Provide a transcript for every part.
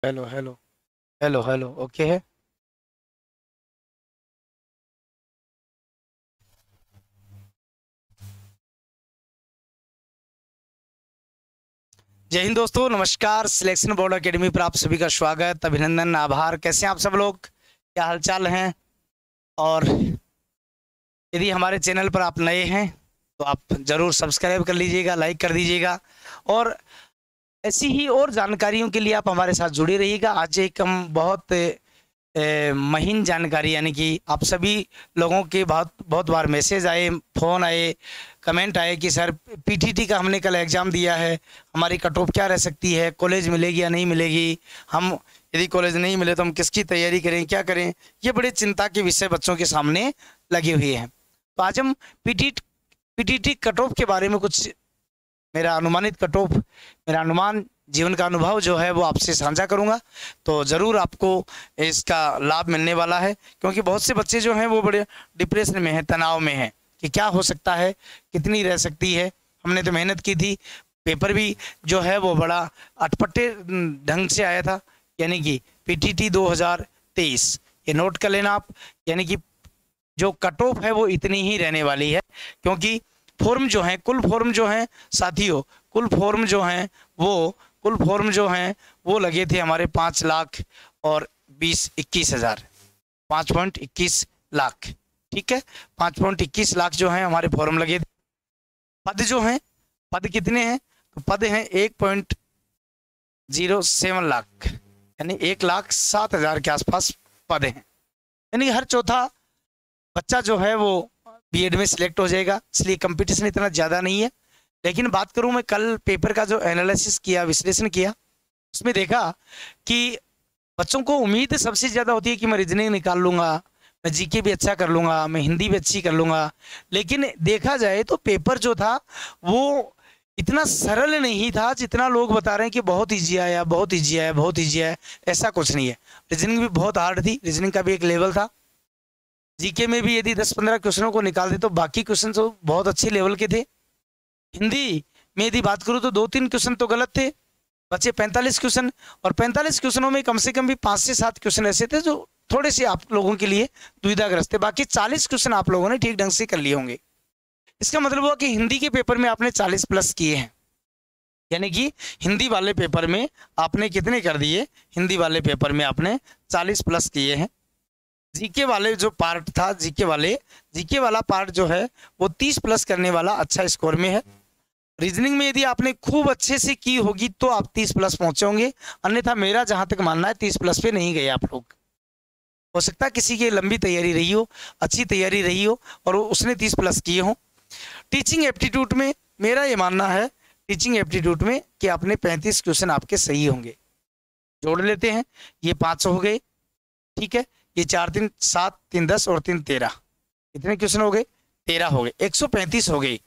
Hello hello. Hello hello, okay है। जय हिंद दोस्तों, नमस्कार। सिलेक्शन बोर्ड एकेडमी पर आप सभी का स्वागत, अभिनंदन, आभार। कैसे हैं आप सब लोग? क्या हालचाल हैं? और यदि हमारे चैनल पर आप नए हैं तो आप जरूर सब्सक्राइब कर लीजिएगा, लाइक कर दीजिएगा। और ऐसी ही और जानकारियों के लिए आप हमारे साथ जुड़े रहिएगा। आज एक हम बहुत महीन जानकारी, यानी कि आप सभी लोगों के बहुत बहुत बार मैसेज आए, फ़ोन आए, कमेंट आए कि सर पीटीटी का हमने कल एग्ज़ाम दिया है, हमारी कट ऑफ क्या रह सकती है, कॉलेज मिलेगी या नहीं मिलेगी, हम यदि कॉलेज नहीं मिले तो हम किसकी तैयारी करें, क्या करें। ये बड़े चिंता के विषय बच्चों के सामने लगे हुए हैं। तो आज हम पीटीटी कट ऑफ के बारे में कुछ, मेरा अनुमानित कट ऑफ, मेरा अनुमान, जीवन का अनुभव जो है वो आपसे साझा करूंगा। तो ज़रूर आपको इसका लाभ मिलने वाला है, क्योंकि बहुत से बच्चे जो हैं वो बड़े डिप्रेशन में हैं, तनाव में हैं कि क्या हो सकता है, कितनी रह सकती है। हमने तो मेहनत की थी, पेपर भी जो है वो बड़ा अटपटे ढंग से आया था, यानी कि पीटीटी 2023, ये नोट कर लेना आप। यानी कि जो कट ऑफ है वो इतनी ही रहने वाली है, क्योंकि फॉर्म जो है, कुल फॉर्म जो है साथियों, कुल फॉर्म जो है वो कुल फॉर्म जो हैं वो लगे थे हमारे 5 लाख और 21 5.21 लाख। ठीक है, 5.21 लाख जो हैं हमारे फॉर्म लगे थे। पद जो हैं, पद कितने हैं? तो पद हैं 1.07 लाख, यानी 1,07,000 के आसपास पद हैं। यानी हर चौथा बच्चा जो है वो बीएड में सिलेक्ट हो जाएगा, इसलिए कंपटीशन इतना ज़्यादा नहीं है। लेकिन बात करूं, मैं कल पेपर का जो एनालिसिस किया, विश्लेषण किया, उसमें देखा कि बच्चों को उम्मीद सबसे ज़्यादा होती है कि मैं रीजनिंग निकाल लूंगा, मैं जीके भी अच्छा कर लूंगा, मैं हिंदी भी अच्छी कर लूंगा। लेकिन देखा जाए तो पेपर जो था वो इतना सरल नहीं था जितना लोग बता रहे हैं कि बहुत ईजी आया, बहुत ईजी आया, बहुत ईजी आया। ऐसा कुछ नहीं है। रीजनिंग भी बहुत हार्ड थी, रीजनिंग का भी एक लेवल था। जीके में भी यदि 10-15 क्वेश्चनों को निकाल दे तो बाकी क्वेश्चन तो बहुत अच्छे लेवल के थे। हिंदी में यदि बात करूं तो 2-3 क्वेश्चन तो गलत थे, बचे 45 क्वेश्चन। और 45 क्वेश्चनों में कम से कम भी 5 से 7 क्वेश्चन ऐसे थे जो थोड़े से आप लोगों के लिए दुविधाग्रस्त थे। बाकी 40 क्वेश्चन आप लोगों ने ठीक ढंग से कर लिए होंगे। इसका मतलब हुआ कि हिंदी के पेपर में आपने 40 प्लस किए हैं। यानी कि हिंदी वाले पेपर में आपने कितने कर दिए? हिंदी वाले पेपर में आपने 40 प्लस किए हैं। जीके वाले जो पार्ट था, जीके वाला पार्ट जो है वो 30 प्लस करने वाला अच्छा स्कोर में है। रीजनिंग में यदि आपने खूब अच्छे से की होगी तो आप 30 प्लस पहुंचे होंगे, अन्यथा मेरा जहां तक मानना है 30 प्लस पे नहीं गए आप लोग। हो सकता है किसी की लंबी तैयारी रही हो, अच्छी तैयारी रही हो और उसने 30 प्लस किए हों। टीचिंग एप्टीट्यूड में मेरा ये मानना है, टीचिंग एप्टीट्यूड में कि आपने 35 क्वेश्चन आपके सही होंगे। जोड़ लेते हैं, ये 5 हो गए, ठीक है, ये 4 3 7 3 10 और 3 13, कितने क्वेश्चन हो गए? 13 हो गए, 135 हो गई।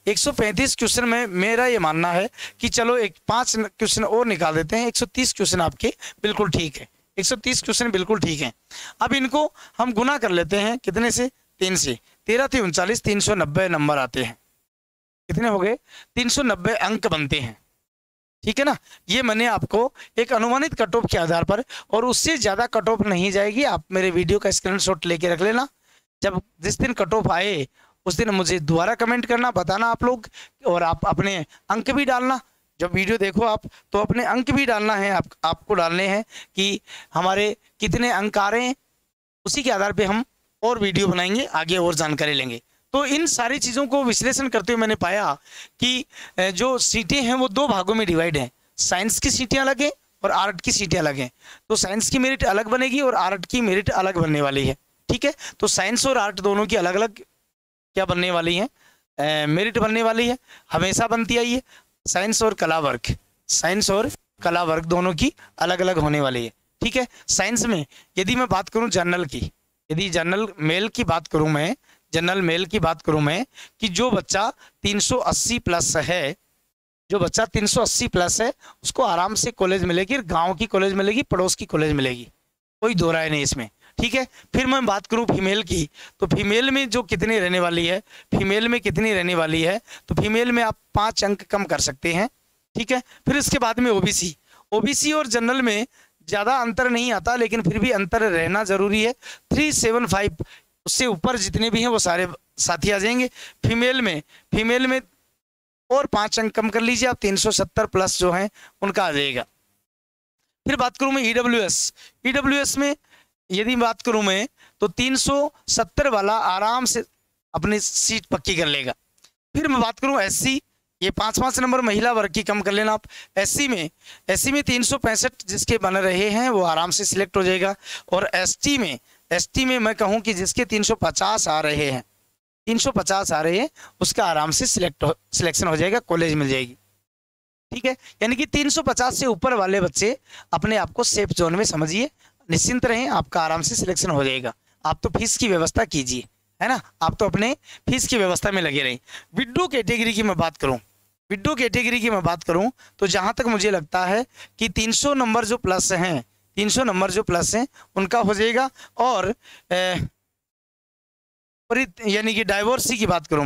135 क्वेश्चन में मेरा ये मानना है कि चलो एक 5 क्वेश्चन और निकाल देते हैं, 130 क्वेश्चन आपके बिल्कुल ठीक है। 130 क्वेश्चन बिल्कुल ठीक है। अब इनको हम गुना कर लेते हैं, कितने से? 3 से। 13 × 39, 390 नंबर आते हैं। कितने हो गए? 390 अंक बनते हैं। ठीक है ना? ये मैंने आपको एक अनुमानित कट ऑफ के आधार पर, और उससे ज़्यादा कट ऑफ नहीं जाएगी। आप मेरे वीडियो का स्क्रीनशॉट लेके रख लेना। जब जिस दिन कट ऑफ आए उस दिन मुझे दोबारा कमेंट करना, बताना आप लोग, और आप अपने अंक भी डालना। जब वीडियो देखो आप तो अपने अंक भी डालना है, आपको डालने हैं कि हमारे कितने अंक आ रहे हैं। उसी के आधार पे हम और वीडियो बनाएंगे, आगे और जानकारी लेंगे। तो इन सारी चीज़ों को विश्लेषण करते हुए मैंने पाया कि जो सीटें हैं वो 2 भागों में डिवाइड हैं। साइंस की सीटें अलग हैं और आर्ट की सीटें अलग हैं। तो साइंस की मेरिट अलग बनेगी और आर्ट की मेरिट अलग बनने वाली है। ठीक है, तो साइंस और आर्ट दोनों की अलग अलग क्या बनने वाली है? मेरिट बनने वाली है, हमेशा बनती आई है। साइंस और कला वर्ग, साइंस और कला वर्ग दोनों की अलग अलग होने वाली है। ठीक है, साइंस में यदि मैं बात करूं जनरल की, यदि जनरल मेल की बात करूं मैं, जनरल मेल की बात करूं मैं, कि जो बच्चा 380 प्लस है, जो बच्चा 380 प्लस है उसको आराम से कॉलेज मिलेगी, गांव की कॉलेज मिलेगी, पड़ोस की कॉलेज मिलेगी, कोई दो राय नहीं इसमें। ठीक है, फिर मैं बात करूं फीमेल की, तो फीमेल में जो कितनी रहने वाली है, फीमेल में कितनी रहने वाली है, तो फीमेल में आप 5 अंक कम कर सकते हैं। ठीक है, फिर इसके बाद में ओबीसी, ओबीसी और जनरल में ज़्यादा अंतर नहीं आता, लेकिन फिर भी अंतर रहना ज़रूरी है। 375 उससे ऊपर जितने भी हैं वो सारे साथी आ जाएंगे। फीमेल में और 5 अंक कम कर लीजिए आप, 370 प्लस जो हैं उनका आ जाएगा। फिर बात करूं मैं ईडब्ल्यूएस में यदि बात करूं मैं तो 370 वाला आराम से अपनी सीट पक्की कर लेगा। फिर मैं बात करूं एससी, ये 5 नंबर महिला वर्ग की कम कर लेना आप। एससी में 365 जिसके बन रहे हैं वो आराम से सिलेक्ट हो जाएगा। और एसटी में मैं कहूं कि जिसके 350 आ रहे हैं, 350 आ रहे हैं, उसका आराम से सिलेक्शन हो जाएगा, कॉलेज मिल जाएगी। ठीक है, यानी कि 350 से ऊपर वाले बच्चे अपने आप को सेफ जोन में समझिए, निश्चिंत रहें, आपका आराम से सिलेक्शन हो जाएगा। आप तो फीस की व्यवस्था कीजिए, है ना, आप तो अपने फीस की व्यवस्था में लगे रहें। विडो कैटेगरी की मैं बात करूं तो जहां तक मुझे लगता है कि 300 नंबर जो प्लस हैं, 300 नंबर जो प्लस हैं उनका हो जाएगा। और यानी कि डाइवोर्सी की बात करूं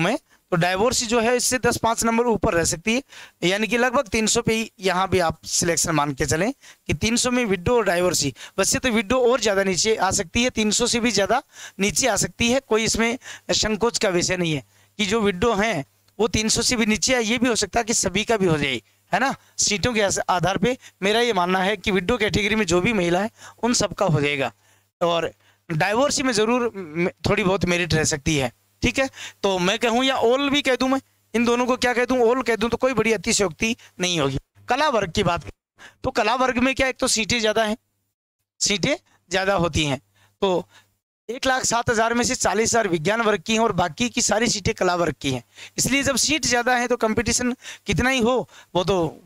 मैं तो डाइवोर्सी जो है इससे 10-5 नंबर ऊपर रह सकती है, यानी कि लगभग 300 पे ही यहाँ भी आप सिलेक्शन मान के चलें कि 300 में विडो और डाइवोर्सी। वैसे तो विडो और ज़्यादा नीचे आ सकती है, 300 से भी ज़्यादा नीचे आ सकती है, कोई इसमें संकोच का विषय नहीं है कि जो विडो हैं वो 300 से भी नीचे है। ये भी हो सकता है कि सभी का भी हो जाए, है ना, सीटों के आधार पर मेरा ये मानना है कि विडो कैटेगरी में जो भी महिला है उन सबका हो जाएगा। और डाइवोर्सी में ज़रूर थोड़ी बहुत मेरिट रह सकती है। ठीक है, तो मैं कहूँ या ऑल भी कह दूं, मैं इन दोनों को क्या कह दूं, ऑल कह दूं तो कोई बड़ी अतिशयोक्ति नहीं होगी। कला वर्ग की बात तो कला वर्ग में क्या, एक तो सीटें ज़्यादा होती हैं, तो 1,07,000 में से 40,000 विज्ञान वर्ग की हैं और बाकी की सारी सीटें कला वर्ग की हैं। इसलिए जब सीट ज़्यादा है तो कंपटीशन कितना ही हो, वो तो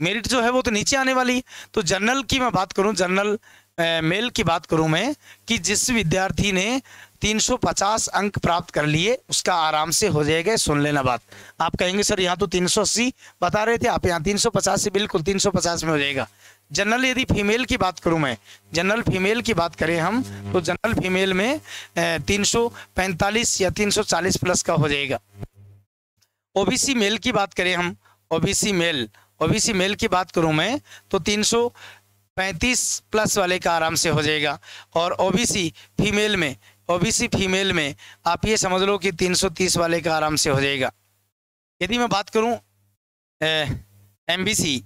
मेरिट जो है वो तो नीचे आने वाली है। तो जनरल की मैं बात करूँ, जनरल मेल की बात करूं मैं कि जिस विद्यार्थी ने 350 अंक प्राप्त कर लिए उसका आराम से हो जाएगा। सुन लेना बात, आप कहेंगे सर यहाँ तो 380 बता रहे थे आप, यहाँ 350 से बिल्कुल 350 में हो जाएगा। जनरल यदि फीमेल की बात करूं मैं, जनरल फीमेल की बात करें हम तो जनरल फीमेल में 345 या 340 प्लस का हो जाएगा। ओबीसी मेल की बात करें हम, ओबीसी मेल की बात करूं मैं तो 335 प्लस वाले का आराम से हो जाएगा। और ओबीसी फीमेल में आप ये समझ लो कि 330 वाले का आराम से हो जाएगा। यदि मैं बात करूं एमबीसी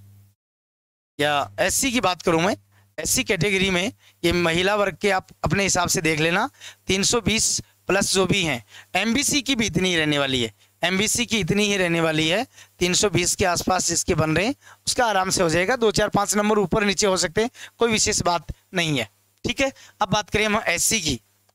या एससी की बात करूं मैं, एससी कैटेगरी में ये महिला वर्ग के आप अपने हिसाब से देख लेना, 320 प्लस जो भी हैं। एमबीसी की भी इतनी रहने वाली है, एमबीसी की इतनी ही रहने वाली है, 320 के आसपास जिसके बन रहे हैं उसका आराम से हो जाएगा। 2-4-5 नंबर ऊपर नीचे हो सकते हैं, कोई विशेष बात नहीं है। ठीक है, अब बात करें हम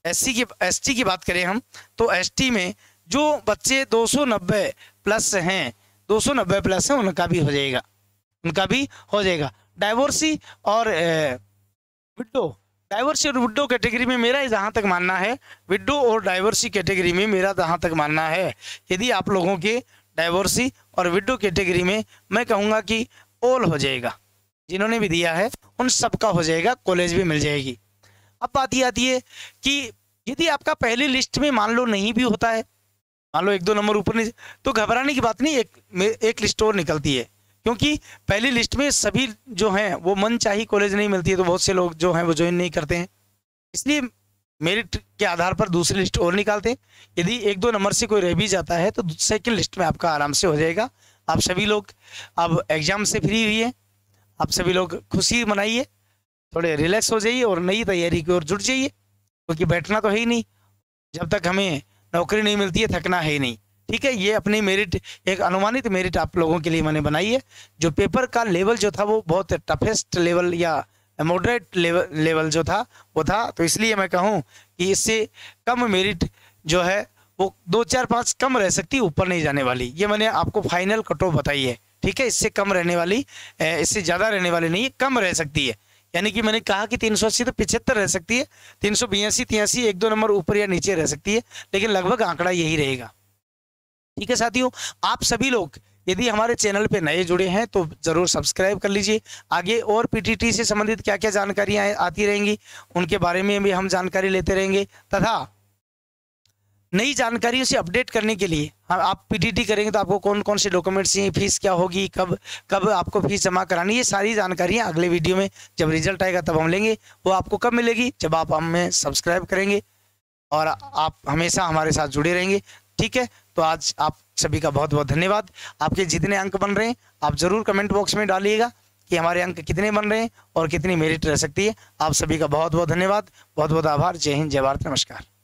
एसटी की बात करें हम तो एसटी में जो बच्चे 290 प्लस हैं, 290 प्लस हैं, उनका भी हो जाएगा। डाइवोर्सी और विडो कैटेगरी में मेरा जहाँ तक मानना है, विडो और डाइवोर्सी कैटेगरी में मेरा जहाँ तक मानना है, यदि आप लोगों के डाइवोर्सी और विडो कैटेगरी में मैं कहूँगा कि ऑल हो जाएगा, जिन्होंने भी दिया है उन सबका हो जाएगा, कॉलेज भी मिल जाएगी। अब बात ये आती है कि यदि आपका पहली लिस्ट में मान लो नहीं भी होता है, मान लो 1-2 नंबर ऊपर नहीं, तो घबराने की बात नहीं, एक लिस्ट और निकलती है, क्योंकि पहली लिस्ट में सभी जो हैं वो मनचाही कॉलेज नहीं मिलती है, तो बहुत से लोग जो हैं वो ज्वाइन नहीं करते हैं, इसलिए मेरिट के आधार पर दूसरी लिस्ट और निकालते हैं। यदि 1-2 नंबर से कोई रह भी जाता है तो सेकंड लिस्ट में आपका आराम से हो जाएगा। आप सभी लोग अब एग्जाम से फ्री हुई है, आप सभी लोग खुशी मनाइए, थोड़े रिलैक्स हो जाइए और नई तैयारी की ओर जुट जाइए, क्योंकि बैठना तो है ही नहीं, जब तक हमें नौकरी नहीं मिलती है थकना है ही नहीं। ठीक है, ये अपनी मेरिट, एक अनुमानित मेरिट आप लोगों के लिए मैंने बनाई है। जो पेपर का लेवल जो था वो बहुत टफेस्ट लेवल या मॉडरेट लेवल जो था वो था, तो इसलिए मैं कहूँ कि इससे कम मेरिट जो है वो 2-4-5 कम रह सकती है, ऊपर नहीं जाने वाली। ये मैंने आपको फाइनल कट ऑफ बताई है। ठीक है, इससे कम रहने वाली, इससे ज़्यादा रहने वाली नहीं है, कम रह सकती है। यानी कि मैंने कहा कि 380 तो 75 रह सकती है, 382-83 1-2 नंबर ऊपर या नीचे रह सकती है, लेकिन लगभग आंकड़ा यही रहेगा। ठीक है साथियों, आप सभी लोग यदि हमारे चैनल पे नए जुड़े हैं तो ज़रूर सब्सक्राइब कर लीजिए। आगे और पीटीटी से संबंधित क्या क्या जानकारियाँ आती रहेंगी उनके बारे में भी हम जानकारी लेते रहेंगे, तथा नई जानकारी उसे अपडेट करने के लिए आप पीटीटी करेंगे तो आपको कौन कौन से डॉक्यूमेंट्स चाहिए, फीस क्या होगी, कब कब आपको फीस जमा करानी, ये सारी जानकारियाँ अगले वीडियो में जब रिजल्ट आएगा तब हम लेंगे। वो आपको कब मिलेगी, जब आप हमें सब्सक्राइब करेंगे और आप हमेशा हमारे साथ जुड़े रहेंगे। ठीक है, तो आज आप सभी का बहुत बहुत धन्यवाद। आपके जितने अंक बन रहे हैं आप ज़रूर कमेंट बॉक्स में डालिएगा कि हमारे अंक कितने बन रहे हैं और कितनी मेरिट रह सकती है। आप सभी का बहुत बहुत धन्यवाद, बहुत बहुत आभार। जय हिंद, जय भारत, नमस्कार।